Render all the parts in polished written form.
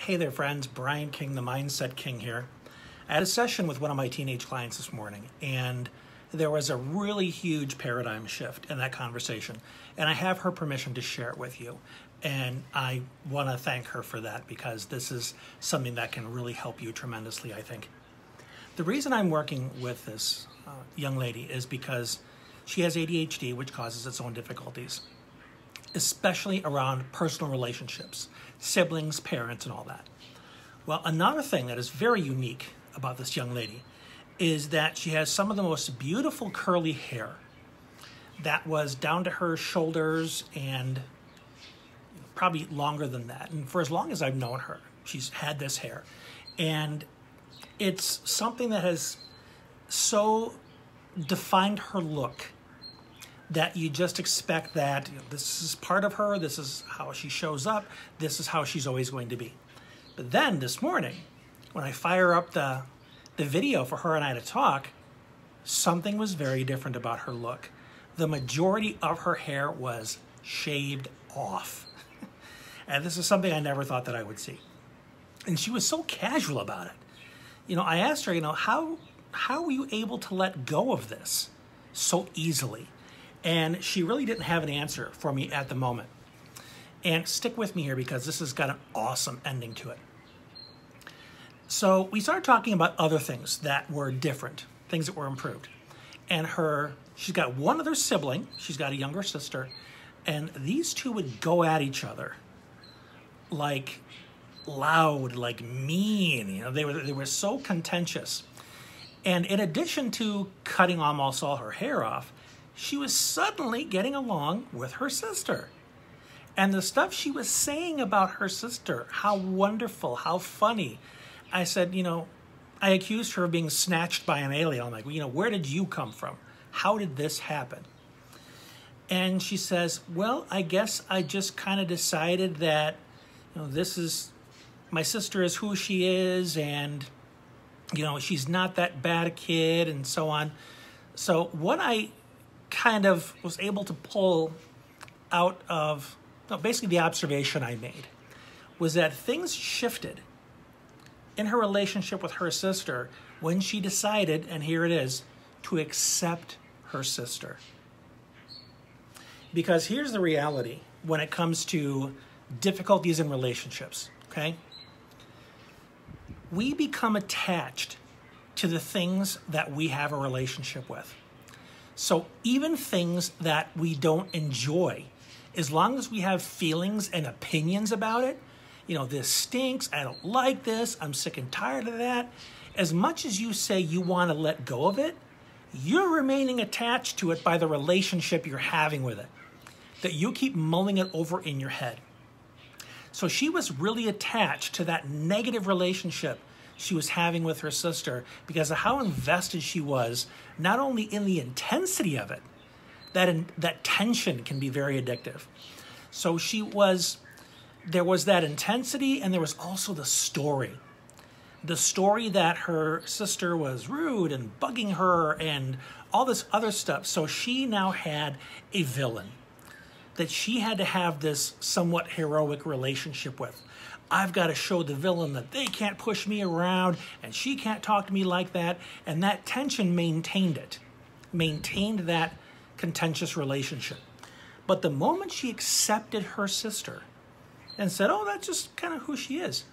Hey there, friends. Brian King, the Mindset King here. I had a session with one of my teenage clients this morning, and there was a really huge paradigm shift in that conversation. And I have her permission to share it with you. And I want to thank her for that because this is something that can really help you tremendously, I think. The reason I'm working with this young lady is because she has ADHD, which causes its own difficulties, especially around personal relationships, siblings, parents, and all that. Well, another thing that is very unique about this young lady is that she has some of the most beautiful curly hair that was down to her shoulders and probably longer than that. And for as long as I've known her, she's had this hair. And it's something that has so defined her look that you just expect that this is part of her, this is how she shows up, this is how she's always going to be. But then this morning, when I fire up the video for her and I to talk, something was very different about her look. The majority of her hair was shaved off. And this is something I never thought that I would see. And she was so casual about it. I asked her, how were you able to let go of this so easily? And she really didn't have an answer for me at the moment. And stick with me here because this has got an awesome ending to it. So we started talking about other things that were different, things that were improved. And she's got one other sibling, she's got a younger sister, and these two would go at each other like loud, like mean. They were so contentious. And in addition to cutting almost all her hair off, she was suddenly getting along with her sister. And the stuff she was saying about her sister, how wonderful, how funny. I said, I accused her of being snatched by an alien. I'm like, where did you come from? How did this happen? And she says, well, I guess I just kind of decided that, my sister is who she is, and, she's not that bad a kid, and so on. So what I kind of was able to pull out of, basically the observation I made, was that things shifted in her relationship with her sister when she decided, and here it is, to accept her sister. Because here's the reality when it comes to difficulties in relationships, okay? We become attached to the things that we have a relationship with. So even things that we don't enjoy, as long as we have feelings and opinions about it, this stinks, I don't like this, I'm sick and tired of that. As much as you say you want to let go of it, you're remaining attached to it by the relationship you're having with it, that you keep mulling it over in your head. So she was really attached to that negative relationship she was having with her sister because of how invested she was, not only in the intensity of it, that tension can be very addictive. So there was that intensity, and there was also the story. The story that her sister was rude and bugging her and all this other stuff. So she now had a villain that she had to have this somewhat heroic relationship with. I've got to show the villain that they can't push me around and she can't talk to me like that. And that tension maintained that contentious relationship. But the moment she accepted her sister and said, oh, that's just kind of who she is,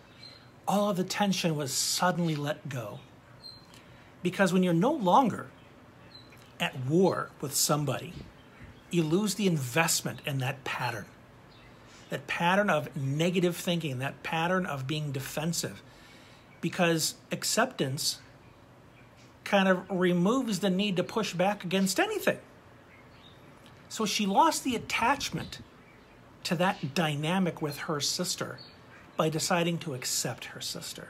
all of the tension was suddenly let go. Because when you're no longer at war with somebody, you lose the investment in that pattern of negative thinking, that pattern of being defensive, because acceptance kind of removes the need to push back against anything. So she lost the attachment to that dynamic with her sister by deciding to accept her sister.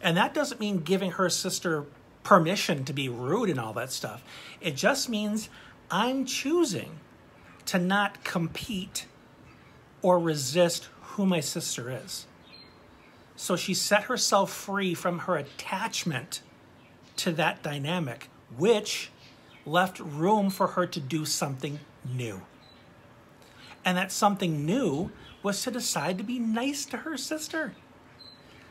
And that doesn't mean giving her sister permission to be rude and all that stuff. It just means I'm choosing to not compete or resist who my sister is. So she set herself free from her attachment to that dynamic, which left room for her to do something new. And that something new was to decide to be nice to her sister.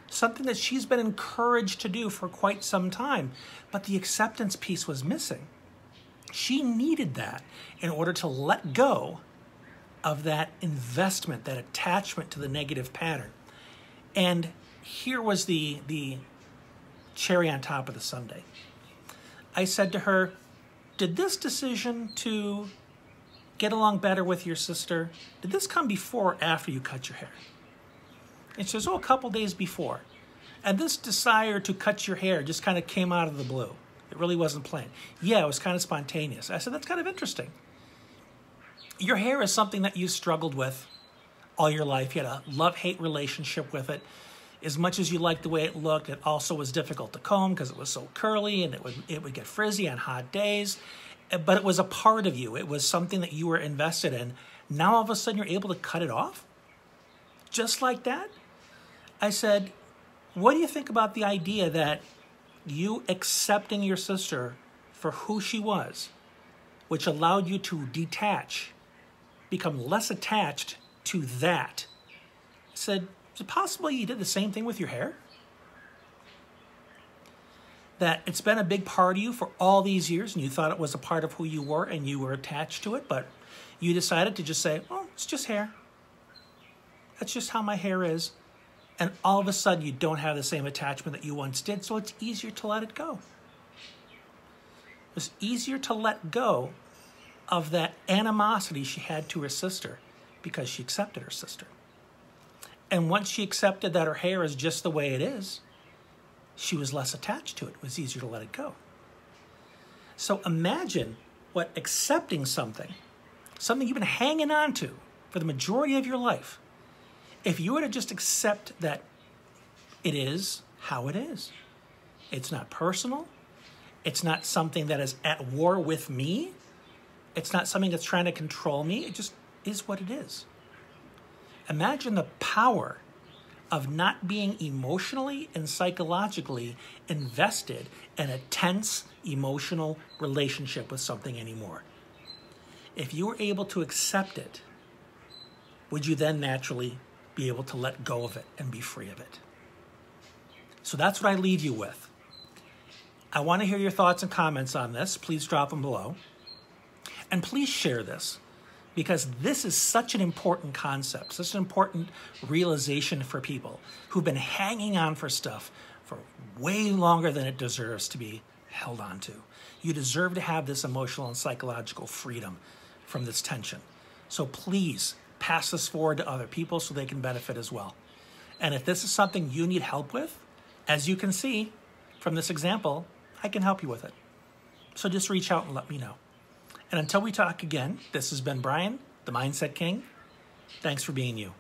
Something that she's been encouraged to do for quite some time, but the acceptance piece was missing. She needed that in order to let go of that investment, that attachment to the negative pattern. And here was the cherry on top of the sundae. I said to her, did this decision to get along better with your sister, did this come before or after you cut your hair? And she says, a couple days before. And this desire to cut your hair just kind of came out of the blue. It really wasn't planned. Yeah, it was kind of spontaneous. I said, that's kind of interesting. Your hair is something that you struggled with all your life. You had a love-hate relationship with it. As much as you liked the way it looked, it also was difficult to comb because it was so curly and it would get frizzy on hot days. But it was a part of you. It was something that you were invested in. Now all of a sudden you're able to cut it off? Just like that? I said, what do you think about the idea that you accepting your sister for who she was, which allowed you to detach, become less attached to that? I said, is it possible you did the same thing with your hair? That it's been a big part of you for all these years and you thought it was a part of who you were and you were attached to it, but you decided to just say, oh, it's just hair. That's just how my hair is. And all of a sudden you don't have the same attachment that you once did, so it's easier to let it go. It's easier to let go of that animosity she had to her sister because she accepted her sister. And once she accepted that her hair is just the way it is, she was less attached to it. It was easier to let it go. So imagine what accepting something you've been hanging on to for the majority of your life, if you were to just accept that it is how it is. It's not personal. It's not something that is at war with me. It's not something that's trying to control me. It just is what it is. Imagine the power of not being emotionally and psychologically invested in a tense emotional relationship with something anymore. If you were able to accept it, would you then naturally be able to let go of it and be free of it? So that's what I leave you with. I want to hear your thoughts and comments on this. Please drop them below. And please share this, because this is such an important concept, such an important realization for people who've been hanging on for stuff for way longer than it deserves to be held on to. You deserve to have this emotional and psychological freedom from this tension. So please pass this forward to other people so they can benefit as well. And if this is something you need help with, as you can see from this example, I can help you with it. So just reach out and let me know. And until we talk again, this has been Brian, the Mindset King. Thanks for being you.